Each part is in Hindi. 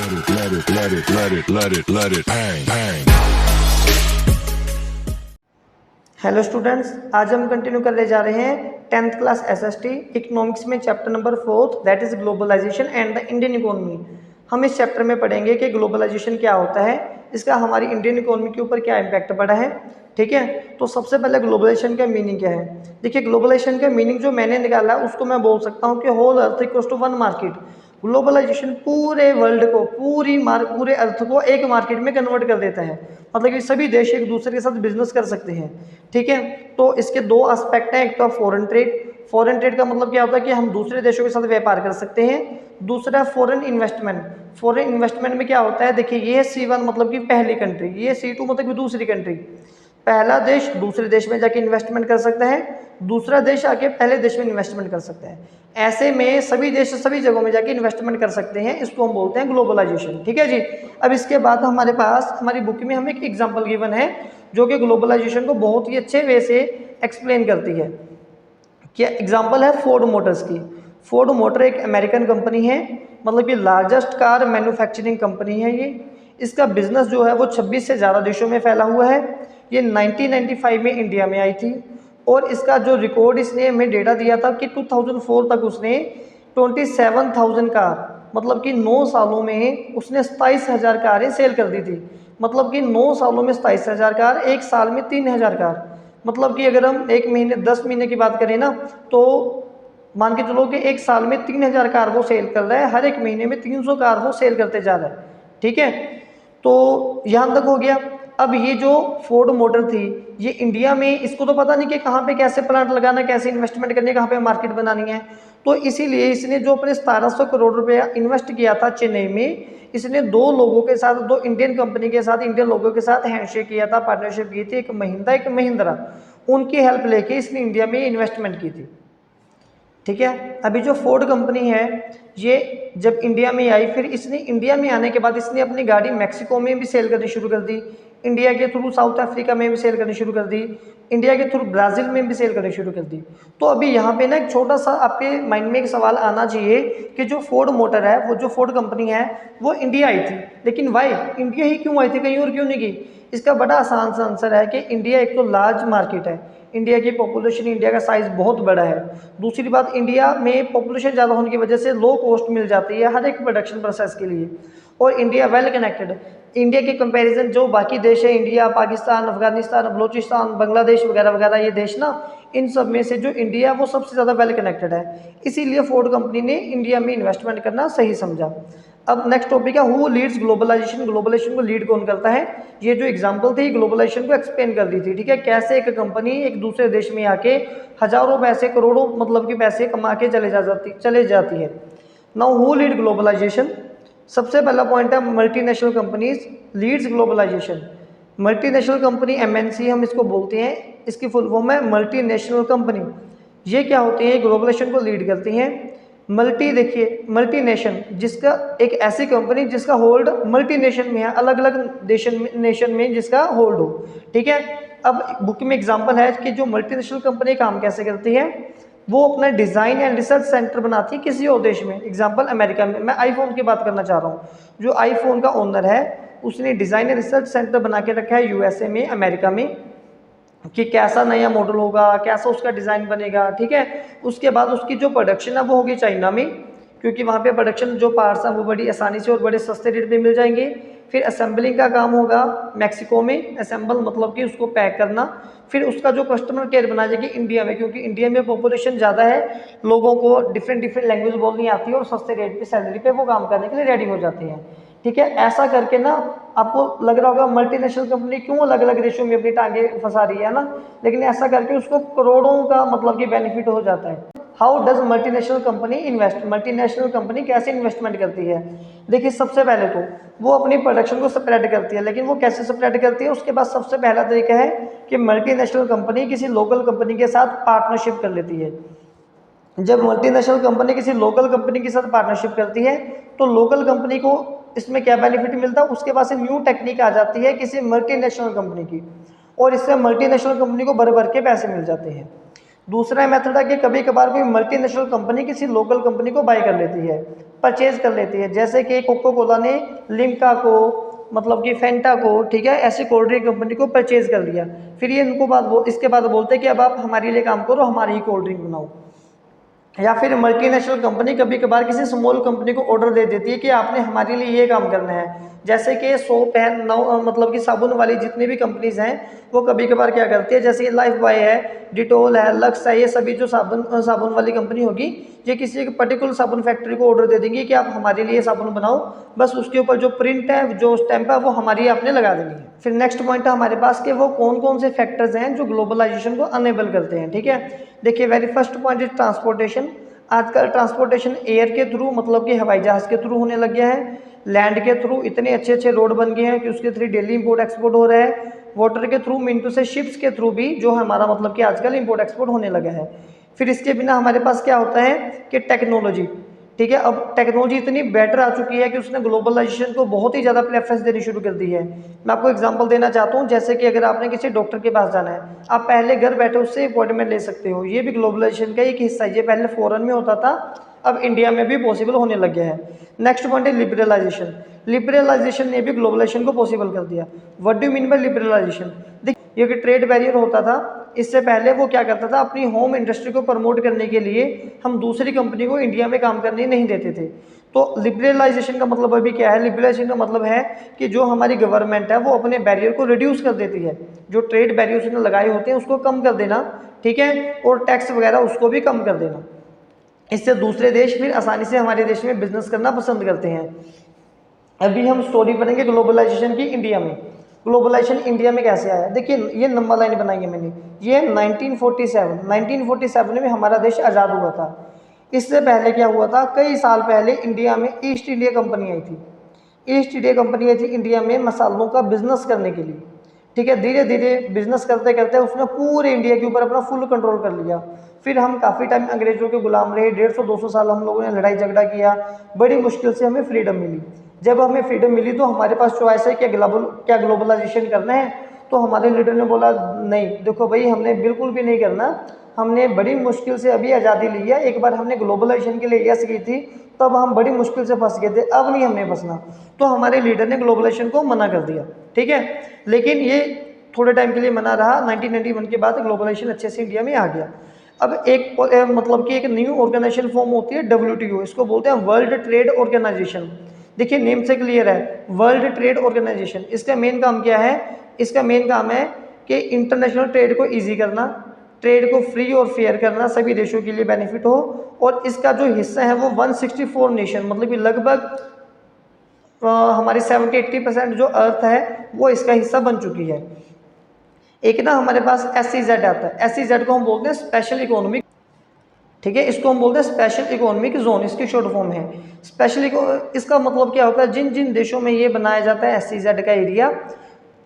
bang, bang. हेलो स्टूडेंट्स, आज हम कंटिन्यू करने जा रहे हैं 10th क्लास एसएसटी इकोनॉमिक्स में chapter number 4 that is globalisation and the Indian economy. हम इस चैप्टर में पढ़ेंगे कि ग्लोबलाइजेशन क्या होता है, इसका हमारी इंडियन इकोनॉमी के ऊपर क्या इम्पैक्ट पड़ा है। ठीक है, तो सबसे पहले ग्लोबलाइजेशन का मीनिंग क्या है। देखिए, ग्लोबलाइजेशन का मीनिंग जो मैंने निकाला है उसको मैं बोल सकता हूँ कि whole earth equals to one market. Globalisation पूरे वर्ल्ड को, पूरे अर्थ को एक मार्केट में कन्वर्ट कर देता है। मतलब कि सभी देश एक दूसरे के साथ बिजनेस कर सकते हैं। ठीक है, तो इसके दो एस्पेक्ट हैं। एक तो फॉरेन ट्रेड। फॉरेन ट्रेड का मतलब क्या होता है कि हम दूसरे देशों के साथ व्यापार कर सकते हैं। दूसरा फॉरेन इन्वेस्टमेंट। फॉरेन इन्वेस्टमेंट में क्या होता है, देखिए ये C1 मतलब कि पहली कंट्री, ये C2 मतलब कि दूसरी कंट्री। पहला देश दूसरे देश में जाके इन्वेस्टमेंट कर सकता है, दूसरा देश आके पहले देश में इन्वेस्टमेंट कर सकता है। ऐसे में सभी देश सभी जगहों में जाके इन्वेस्टमेंट कर सकते हैं, इसको हम बोलते हैं ग्लोबलाइजेशन। ठीक है जी। अब इसके बाद हमारे पास हमारी बुक में हमें एक एग्जांपल गिवन है जो कि ग्लोबलाइजेशन को बहुत ही अच्छे वे से एक्सप्लेन करती है। क्या एग्जांपल है फोर्ड मोटर्स की। फोर्ड मोटर एक अमेरिकन कंपनी है, मतलब कि लार्जेस्ट कार मैन्युफैक्चरिंग कंपनी है ये। इसका बिजनेस जो है वो 26 से ज़्यादा देशों में फैला हुआ है। ये 1995 में इंडिया में आई थी और इसका जो रिकॉर्ड इसने हमें डेटा दिया था कि 2004 तक उसने 27,000 कार, मतलब कि 9 सालों में उसने 27,000 कारें सेल कर दी थी। मतलब कि 9 सालों में 27,000 कार, एक साल में 3,000 कार। मतलब कि अगर हम एक महीने 10 महीने की बात करें ना, तो मान के चलो कि एक साल में 3,000 कार वो सेल कर रहा है, हर एक महीने में 300 कार वो सेल करते जा रहा है। ठीक है, तो यहाँ तक हो गया। अब ये जो फोर्ड मोटर थी, ये इंडिया में इसको तो पता नहीं कि कहाँ पे कैसे प्लांट लगाना, कैसे इन्वेस्टमेंट करनी है, कहाँ पे मार्केट बनानी है। तो इसीलिए इसने जो अपने 1700 करोड़ रुपया इन्वेस्ट किया था चेन्नई में, इसने दो लोगों के साथ, दो इंडियन कंपनी के साथ, इंडियन लोगों के साथ हैंडशेक किया था, पार्टनरशिप की थी, एक महिंद्रा एक महिंद्रा। उनकी हेल्प लेके इसने इंडिया में इन्वेस्टमेंट की थी। ठीक है, अभी जो फोर्ड कंपनी है ये जब इंडिया में आई, फिर इसने इंडिया में आने के बाद इसने अपनी गाड़ी मैक्सिको में भी सेल करनी शुरू कर दी, इंडिया के थ्रू साउथ अफ्रीका में भी सेल करनी शुरू कर दी, इंडिया के थ्रू ब्राज़ील में भी सेल करनी शुरू कर दी। तो अभी यहाँ पे ना एक छोटा सा आपके माइंड में एक सवाल आना चाहिए कि जो फोर्ड मोटर है, वो जो फोर्ड कंपनी है, वो इंडिया आई थी, लेकिन वाई इंडिया ही क्यों आई थी, कहीं और क्यों नहीं गई। इसका बड़ा आसान सा आंसर है कि इंडिया एक तो लार्ज मार्केट है, इंडिया की पॉपुलेशन, इंडिया का साइज़ बहुत बड़ा है। दूसरी बात, इंडिया में पॉपुलेशन ज़्यादा होने की वजह से लो कॉस्ट मिल जाती है हर एक प्रोडक्शन प्रोसेस के लिए, और इंडिया वेल कनेक्टेड। इंडिया के कंपैरिजन जो बाकी देश है, इंडिया, पाकिस्तान, अफगानिस्तान, बलूचिस्तान, बांग्लादेश वगैरह वगैरह, ये देश ना, इन सब में से जो इंडिया वो सबसे ज़्यादा वेल कनेक्टेड है। इसीलिए फोर्ड कंपनी ने इंडिया में इन्वेस्टमेंट करना सही समझा। अब नेक्स्ट टॉपिक है हु लीड्स ग्लोबलाइजेशन। ग्लोबलाइजेशन को लीड कौन करता है। ये जो एग्जांपल थी ग्लोबलाइजेशन को एक्सप्लेन कर दी थी। ठीक है, कैसे एक कंपनी एक दूसरे देश में आके हजारों पैसे, करोड़ों मतलब कि पैसे कमा के चले जाती है। Now who lead globalisation. सबसे पहला पॉइंट है multinational companies leads globalisation. Multinational company MNC हम इसको बोलते हैं, इसकी फुल फॉर्म है मल्टीनेशनल कंपनी। ये क्या होती है, ग्लोबलाइजेशन को लीड करती हैं। मल्टी, देखिए मल्टीनेशन, जिसका एक ऐसी कंपनी जिसका होल्ड मल्टीनेशन में है, अलग अलग नेशन में जिसका होल्ड हो। ठीक है, अब बुक में एग्जांपल है कि जो मल्टीनेशनल कंपनी काम कैसे करती है। वो अपना डिज़ाइन एंड रिसर्च सेंटर बनाती है किसी और देश में, एग्जांपल अमेरिका में। मैं आईफोन की बात करना चाह रहा हूँ। जो आईफोन का ओनर है उसने डिज़ाइन एंड रिसर्च सेंटर बना के रखा है USA में, अमेरिका में, कि कैसा नया मॉडल होगा, कैसा उसका डिज़ाइन बनेगा। ठीक है, उसके बाद उसकी जो प्रोडक्शन है वो होगी चाइना में, क्योंकि वहाँ पे प्रोडक्शन जो पार्ट्स हैं वो बड़ी आसानी से और बड़े सस्ते रेट पे मिल जाएंगे। फिर असेंबलिंग का काम होगा मैक्सिको में, असेंबल मतलब कि उसको पैक करना। फिर उसका जो कस्टमर केयर बनाया जाएगी इंडिया में, क्योंकि इंडिया में पॉपुलेशन ज़्यादा है, लोगों को डिफरेंट डिफरेंट लैंग्वेज बोलनी आती है और सस्ते रेट पे सैलरी पे वो काम करने के लिए रेडी हो जाते हैं। ठीक है, ऐसा करके ना आपको लग रहा होगा मल्टीनेशनल कंपनी क्यों अलग अलग देशों में अपनी टांगे फंसा रही है ना, लेकिन ऐसा करके उसको करोड़ों का मतलब कि बेनिफिट हो जाता है। How does multinational company invest. Multinational company कैसे इन्वेस्टमेंट करती है। देखिए, सबसे पहले तो वो अपनी प्रोडक्शन को स्प्रेड करती है, लेकिन वो कैसे स्प्रेड करती है, उसके बाद सबसे पहला तरीका है कि मल्टीनेशनल कंपनी किसी लोकल कंपनी के साथ पार्टनरशिप कर लेती है। जब मल्टीनेशनल कंपनी किसी लोकल कंपनी के साथ पार्टनरशिप करती है तो लोकल कंपनी को इसमें क्या बेनिफिट मिलता है, उसके पास न्यू टेक्निक आ जाती है किसी मल्टीनेशनल कंपनी की, और इससे मल्टीनेशनल कंपनी को भर भर के पैसे मिल जाते हैं। दूसरा मेथड है कि कभी कभार कोई मल्टीनेशनल कंपनी किसी लोकल कंपनी को बाय कर लेती है। परचेज कर लेती है। जैसे कि कोको कोला ने लिम्का को, मतलब कि फेंटा को, ठीक है, ऐसी कोल्ड ड्रिंक कंपनी को परचेज कर लिया। फिर ये इनको इसके बाद बोलते हैं कि अब आप हमारे लिए काम करो, हमारी ही कोल्ड ड्रिंक बनाओ। या फिर मल्टीनेशनल कंपनी कभी कभार किसी स्मॉल कंपनी को ऑर्डर दे देती है कि आपने हमारे लिए ये काम करना है। जैसे कि सोप है, मतलब कि साबुन वाली जितनी भी कंपनीज हैं वो कभी कभार क्या करती है, जैसे लाइफ बॉय है, डिटोल है, लक्स है, ये सभी जो साबुन वाली कंपनी होगी, ये किसी एक पर्टिकुलर साबुन फैक्ट्री को ऑर्डर दे देंगी कि आप हमारे लिए साबुन बनाओ, बस उसके ऊपर जो प्रिंट है, जो स्टैंप है, वो हमारी आपने लगा देनी है। फिर नेक्स्ट पॉइंट है हमारे पास कि वो कौन कौन से फैक्टर्स हैं जो ग्लोबलाइजेशन को अनेबल करते हैं। ठीक है, देखिए very first point is transportation. आजकल ट्रांसपोर्टेशन एयर के थ्रू, मतलब कि हवाई जहाज़ के थ्रू होने लग गया है। लैंड के थ्रू इतने अच्छे अच्छे रोड बन गए हैं कि उसके थ्रू डेली इंपोर्ट एक्सपोर्ट हो रहा है। वाटर के थ्रू, मीन टू से शिप्स के थ्रू भी जो हमारा मतलब कि आजकल इंपोर्ट एक्सपोर्ट होने लगा है। फिर इसके बिना हमारे पास क्या होता है कि टेक्नोलॉजी, ठीक है, अब टेक्नोलॉजी इतनी बेटर आ चुकी है कि उसने ग्लोबलाइजेशन को बहुत ही ज़्यादा प्रेफरेंस देनी शुरू कर दी है। मैं आपको एग्जांपल देना चाहता हूँ, जैसे कि अगर आपने किसी डॉक्टर के पास जाना है, आप पहले घर बैठे उससे अपॉइंटमेंट ले सकते हो। ये भी ग्लोबलाइजेशन का एक हिस्सा है। ये पहले फॉरेन में होता था, अब इंडिया में भी पॉसिबल होने लग गया है। नेक्स्ट पॉइंट है लिबरलाइजेशन। लिबरलाइजेशन ने भी ग्लोबलाइजेशन को पॉसिबल कर दिया। What do mean by liberalisation? देखिए, ये ट्रेड बैरियर होता था, इससे पहले वो क्या करता था, अपनी होम इंडस्ट्री को प्रमोट करने के लिए हम दूसरी कंपनी को इंडिया में काम करने नहीं देते थे। तो लिबरलाइजेशन का मतलब अभी क्या है? लिबरलाइजेशन का मतलब है कि जो हमारी गवर्नमेंट है वो अपने बैरियर को रिड्यूस कर देती है। जो ट्रेड बैरियर उसने लगाए होते हैं उसको कम कर देना, ठीक है, और टैक्स वगैरह उसको भी कम कर देना। इससे दूसरे देश फिर आसानी से हमारे देश में बिजनेस करना पसंद करते हैं। अभी हम स्टोरी पढ़ेंगे ग्लोबलाइजेशन की इंडिया में। ग्लोबलाइजेशन इंडिया में कैसे आया? देखिए, ये नंबर लाइन बनाई है मैंने, ये 1947 में हमारा देश आज़ाद हुआ था। इससे पहले क्या हुआ था, कई साल पहले इंडिया में ईस्ट इंडिया कंपनी आई थी। ईस्ट इंडिया कंपनी आई थी इंडिया में मसालों का बिजनेस करने के लिए। ठीक है, धीरे धीरे बिजनेस करते करते उसने पूरे इंडिया के ऊपर अपना फुल कंट्रोल कर लिया। फिर हम काफ़ी टाइम अंग्रेजों के गुलाम रहे, 150-200 साल हम लोगों ने लड़ाई झगड़ा किया, बड़ी मुश्किल से हमें फ्रीडम मिली। जब हमें फ्रीडम मिली तो हमारे पास चॉइस है क्या ग्लोबलाइजेशन करना है? तो हमारे लीडर ने बोला नहीं, देखो भाई, हमने बिल्कुल भी नहीं करना। हमने बड़ी मुश्किल से अभी आज़ादी ली है, एक बार हमने ग्लोबलाइजेशन के लिए यस की थी, तब हम बड़ी मुश्किल से फंस गए थे, अब नहीं हमने फंसना। तो हमारे लीडर ने ग्लोबलाइजेशन को मना कर दिया। ठीक है, लेकिन ये थोड़े टाइम के लिए मना रहा। 1991 के बाद ग्लोबलाइजेशन अच्छे से इंडिया में आ गया। अब एक मतलब कि एक न्यू ऑर्गेनाइजेशन फॉर्म होती है, WTO, इसको बोलते हैं वर्ल्ड ट्रेड ऑर्गेनाइजेशन। देखिए, नेम से क्लियर है, वर्ल्ड ट्रेड ऑर्गेनाइजेशन। इसका मेन काम क्या है? इसका मेन काम है कि इंटरनेशनल ट्रेड को ईजी करना, ट्रेड को फ्री और फेयर करना, सभी देशों के लिए बेनिफिट हो। और इसका जो हिस्सा है वो 164 नेशन, मतलब कि लगभग हमारी 70-80% जो अर्थ है वो इसका हिस्सा बन चुकी है। एक ना हमारे पास SEZ आता है, SEZ को हम बोलते हैं स्पेशल इकोनॉमिक, ठीक है, इसको हम बोलते हैं स्पेशल इकोनॉमिक जोन, इसकी शॉर्ट फॉर्म है स्पेशल। इसका मतलब क्या होता है? जिन जिन देशों में ये बनाया जाता है SEZ का एरिया,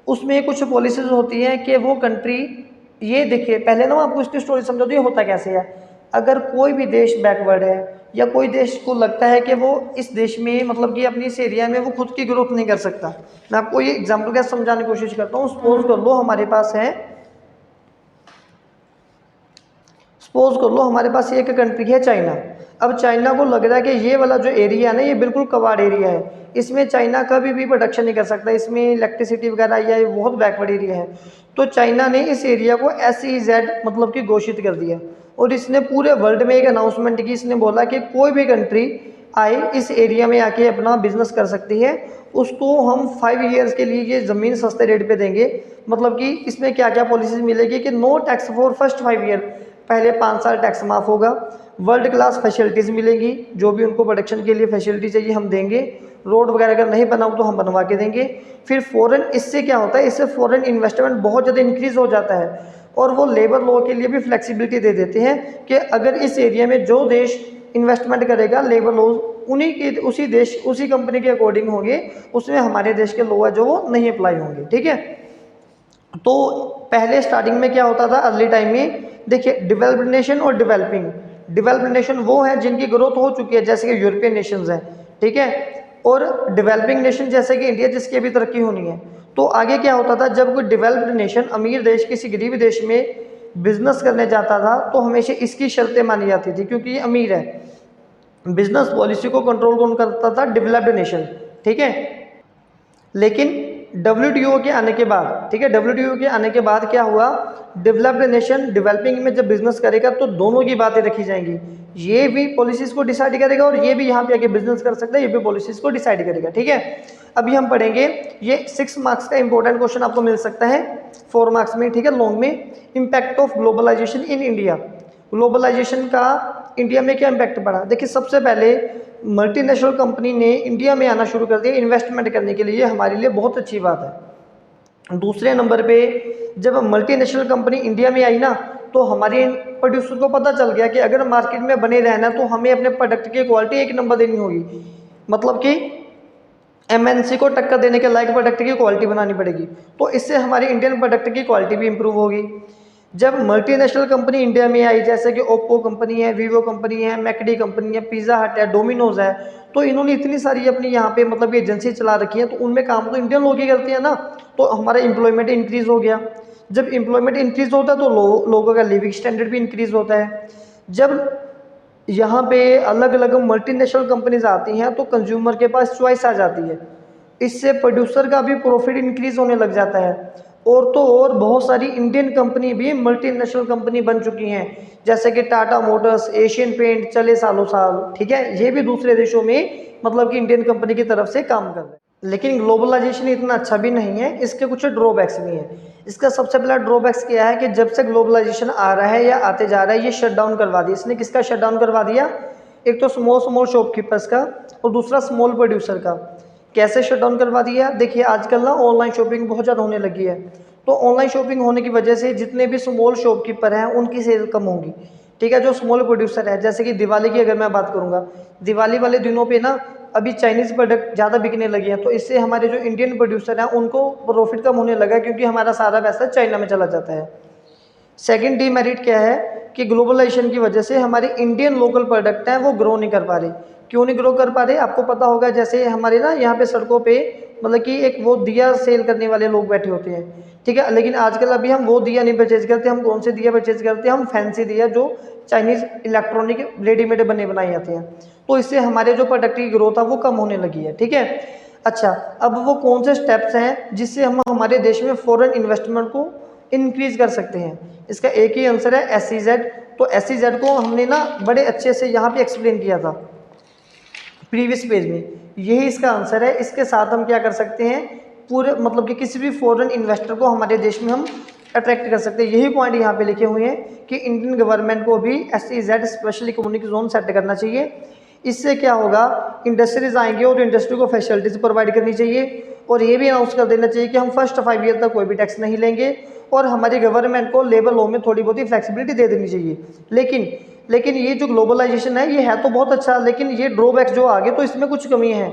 उसमें कुछ पॉलिसीज होती हैं कि वो कंट्री, ये देखिए पहले ना मैं आपको इसकी स्टोरी समझा दूँ ये होता कैसे है। अगर कोई भी देश बैकवर्ड है या कोई देश को लगता है कि वो इस देश में, मतलब कि अपनी इस एरिया में वो खुद की ग्रोथ नहीं कर सकता, मैं आपको ये एग्जाम्पल कैसे समझाने की कोशिश करता हूँ। सपोज कर लो हमारे पास है, सपोज कर लो हमारे पास एक कंट्री है चाइना। अब चाइना को लग रहा है कि ये वाला जो एरिया है ना, ये बिल्कुल कबाड़ एरिया है, इसमें चाइना कभी भी प्रोडक्शन नहीं कर सकता, इसमें इलेक्ट्रिसिटी वगैरह या ये बहुत बैकवर्ड एरिया है। तो चाइना ने इस एरिया को SEZ मतलब कि घोषित कर दिया, और इसने पूरे वर्ल्ड में एक अनाउंसमेंट की। इसने बोला कि कोई भी कंट्री आए इस एरिया में आके अपना बिजनेस कर सकती है, उसको हम 5 ईयर्स के लिए ये ज़मीन सस्ते रेट पे देंगे। मतलब कि इसमें क्या क्या पॉलिसीज मिलेगी कि no tax for first 5 year, पहले 5 साल टैक्स माफ़ होगा। वर्ल्ड क्लास फैसिलिटीज़ मिलेंगी, जो भी उनको प्रोडक्शन के लिए फैसिलिटी चाहिए हम देंगे। रोड वगैरह अगर नहीं बनाओ तो हम बनवा के देंगे। फिर फॉरेन, इससे क्या होता है, इससे फॉरेन इन्वेस्टमेंट बहुत ज़्यादा इंक्रीज़ हो जाता है, और वो लेबर लॉ के लिए भी फ्लेक्सिबिलिटी दे देते हैं कि अगर इस एरिया में जो देश इन्वेस्टमेंट करेगा, लेबर लॉ उन्हीं के, उसी देश, उसी कंपनी के अकॉर्डिंग होंगे, उसमें हमारे देश के लॉ है जो वो नहीं अप्लाई होंगे। ठीक है, तो पहले स्टार्टिंग में क्या होता था अर्ली टाइम में, देखिए डेवलप्ड नेशन और डेवलपिंग। डेवलप्ड नेशन वो है जिनकी ग्रोथ हो चुकी है, जैसे कि यूरोपियन नेशंस हैं, ठीक है, और डेवलपिंग नेशन जैसे कि इंडिया, जिसकी अभी तरक्की होनी है। तो आगे क्या होता था, जब कोई डेवलप्ड नेशन अमीर देश किसी गरीब देश में बिजनेस करने जाता था तो हमेशा इसकी शर्तें मानी जाती थी, क्योंकि ये अमीर है, बिजनेस पॉलिसी को कंट्रोल कौन करता था? डेवलप्ड नेशन, ठीक है। लेकिन WTO के आने के बाद, ठीक है, WTO के आने के बाद क्या हुआ? डेवलप्ड नेशन डेवलपिंग में जब बिजनेस करेगा तो दोनों की बातें रखी जाएंगी, ये भी पॉलिसीज को डिसाइड करेगा और ये भी यहाँ पे आके बिजनेस कर सकता है, ये भी पॉलिसीज को डिसाइड करेगा, ठीक है। अभी हम पढ़ेंगे, ये 6 मार्क्स का इंपॉर्टेंट क्वेश्चन आपको मिल सकता है 4 मार्क्स में, ठीक है, लॉन्ग में। Impact of globalisation in India, globalisation का इंडिया में क्या इम्पैक्ट पड़ा? देखिए, सबसे पहले मल्टीनेशनल कंपनी ने इंडिया में आना शुरू कर दिया इन्वेस्टमेंट करने के लिए, हमारे लिए बहुत अच्छी बात है। दूसरे नंबर पे जब मल्टीनेशनल कंपनी इंडिया में आई ना, तो हमारे प्रोड्यूसर को पता चल गया कि अगर मार्केट में बने रहना तो हमें अपने प्रोडक्ट की क्वालिटी 1 नंबर देनी होगी, मतलब कि MNC को टक्कर देने के लायक प्रोडक्ट की क्वालिटी बनानी पड़ेगी। तो इससे हमारी इंडियन प्रोडक्ट की क्वालिटी भी इंप्रूव होगी। जब मल्टीनेशनल कंपनी इंडिया में आई, जैसे कि ओप्पो कंपनी है, वीवो कंपनी है, मैकडी कंपनी है, पिज़्ज़ा हट है, डोमिनोज है, तो इन्होंने इतनी सारी अपनी यहाँ पे मतलब एजेंसी चला रखी है, तो उनमें काम तो इंडियन लोग ही करते हैं ना, तो हमारा एम्प्लॉयमेंट इंक्रीज हो गया। जब एम्प्लॉयमेंट इंक्रीज होता है तो लोगों का लिविंग स्टैंडर्ड भी इंक्रीज होता है। जब यहाँ पे अलग अलग मल्टीनेशनल कंपनीज आती हैं तो कंज्यूमर के पास चॉइस आ जाती है, इससे प्रोड्यूसर का भी प्रॉफिट इंक्रीज होने लग जाता है। और तो और बहुत सारी इंडियन कंपनी भी मल्टीनेशनल कंपनी बन चुकी हैं, जैसे कि टाटा मोटर्स, एशियन पेंट चले सालों साल, ठीक है, ये भी दूसरे देशों में मतलब कि इंडियन कंपनी की तरफ से काम कर रहे हैं। लेकिन ग्लोबलाइजेशन इतना अच्छा भी नहीं है, इसके कुछ ड्रॉबैक्स भी हैं। इसका सबसे पहला ड्रॉबैक्स क्या है कि जब से ग्लोबलाइजेशन आ रहा है या आते जा रहा है, ये शट डाउन करवा दिया। इसने किसका शट डाउन करवा दिया? एक तो स्मॉल शॉपकीपर्स का और दूसरा स्मॉल प्रोड्यूसर का। कैसे शट डाउन करवा दिया? देखिए, आजकल ना ऑनलाइन शॉपिंग बहुत ज़्यादा होने लगी है, तो ऑनलाइन शॉपिंग होने की वजह से जितने भी स्मॉल शॉपकीपर हैं उनकी सेल कम होगी, ठीक है। जो स्मॉल प्रोड्यूसर है, जैसे कि दिवाली की अगर मैं बात करूँगा, दिवाली वाले दिनों पे ना अभी चाइनीज़ प्रोडक्ट ज़्यादा बिकने लगे हैं, तो इससे हमारे जो इंडियन प्रोड्यूसर हैं उनको प्रॉफिट कम होने लगा, क्योंकि हमारा सारा पैसा चाइना में चला जाता है। सेकंड डीमेरिट क्या है कि ग्लोबलाइजेशन की वजह से हमारे इंडियन लोकल प्रोडक्ट हैं वो ग्रो नहीं कर पा रहे। क्यों नहीं ग्रो कर पा रहे? आपको पता होगा, जैसे हमारे ना यहाँ पे सड़कों पे मतलब कि एक वो दिया सेल करने वाले लोग बैठे होते हैं, ठीक है, लेकिन आजकल अभी हम वो दिया नहीं परचेज करते। हम कौन से दिया परचेज करते हैं? हम फैंसी दिया, जो चाइनीज़ इलेक्ट्रॉनिक रेडीमेड बने बनाए जाते हैं। तो इससे हमारे जो प्रोडक्ट की ग्रोथ है वो कम होने लगी है, ठीक है। अच्छा, अब वो कौन से स्टेप्स हैं जिससे हम हमारे देश में फॉरेन इन्वेस्टमेंट को इंक्रीज कर सकते हैं? इसका एक ही आंसर है, SEZ। तो SEZ को हमने ना बड़े अच्छे से यहाँ पे एक्सप्लेन किया था प्रीवियस पेज में, यही इसका आंसर है। इसके साथ हम क्या कर सकते हैं? पूरे मतलब कि किसी भी फॉरेन इन्वेस्टर को हमारे देश में हम अट्रैक्ट कर सकते हैं। यही पॉइंट यहाँ पे लिखे हुए हैं कि इंडियन गवर्नमेंट को भी SEZ special economic zone set करना चाहिए। इससे क्या होगा? इंडस्ट्रीज आएंगे और इंडस्ट्री को फैसिलिटीज़ प्रोवाइड करनी चाहिए, और ये भी अनाउंस कर देना चाहिए कि हम फर्स्ट 5 ईयर तक कोई भी टैक्स नहीं लेंगे, और हमारी गवर्नमेंट को लेबर लॉ में थोड़ी बहुत ही फ्लेक्सिबिलिटी दे देनी चाहिए। लेकिन ये जो ग्लोबलाइजेशन है ये है तो बहुत अच्छा, लेकिन ये ड्रॉबैक्स जो आगे तो इसमें कुछ कमी है।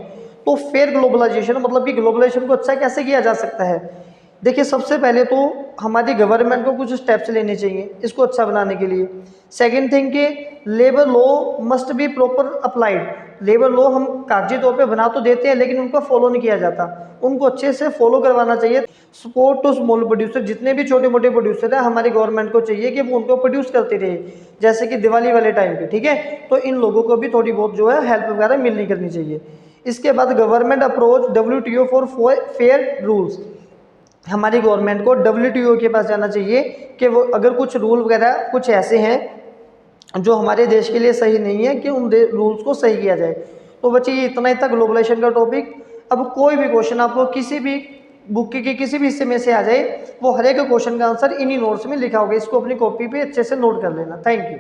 तो फेयर ग्लोबलाइजेशन मतलब कि ग्लोबलाइजेशन को अच्छा कैसे किया जा सकता है? देखिए, सबसे पहले तो हमारी गवर्नमेंट को कुछ स्टेप्स लेने चाहिए इसको अच्छा बनाने के लिए। सेकंड थिंग कि labour law must be proper applied. Labour law हम कागजी तौर पे बना तो देते हैं, लेकिन उनको फॉलो नहीं किया जाता, उनको अच्छे से फॉलो करवाना चाहिए। सपोर्ट टू स्मॉल प्रोड्यूसर, जितने भी छोटे मोटे प्रोड्यूसर हैं हमारी गवर्नमेंट को चाहिए कि वो उनको प्रोड्यूस करते रहे, जैसे कि दिवाली वाले टाइम पे, ठीक है। तो इन लोगों को भी थोड़ी बहुत जो है हेल्प वगैरह मिलनी करनी चाहिए। इसके बाद government approach WTO for fair rules. हमारी गवर्नमेंट को WTO के पास जाना चाहिए कि वो अगर कुछ रूल वगैरह कुछ ऐसे हैं जो हमारे देश के लिए सही नहीं है, कि उन रूल्स को सही किया जाए। तो बच्चे, ये इतना ही था ग्लोबलाइजेशन का टॉपिक। अब कोई भी क्वेश्चन आपको किसी भी बुक के किसी भी हिस्से में से आ जाए, वो हर एक क्वेश्चन का आंसर इन्हीं नोट्स में लिखा होगा, इसको अपनी कॉपी पे अच्छे से नोट कर लेना। Thank you.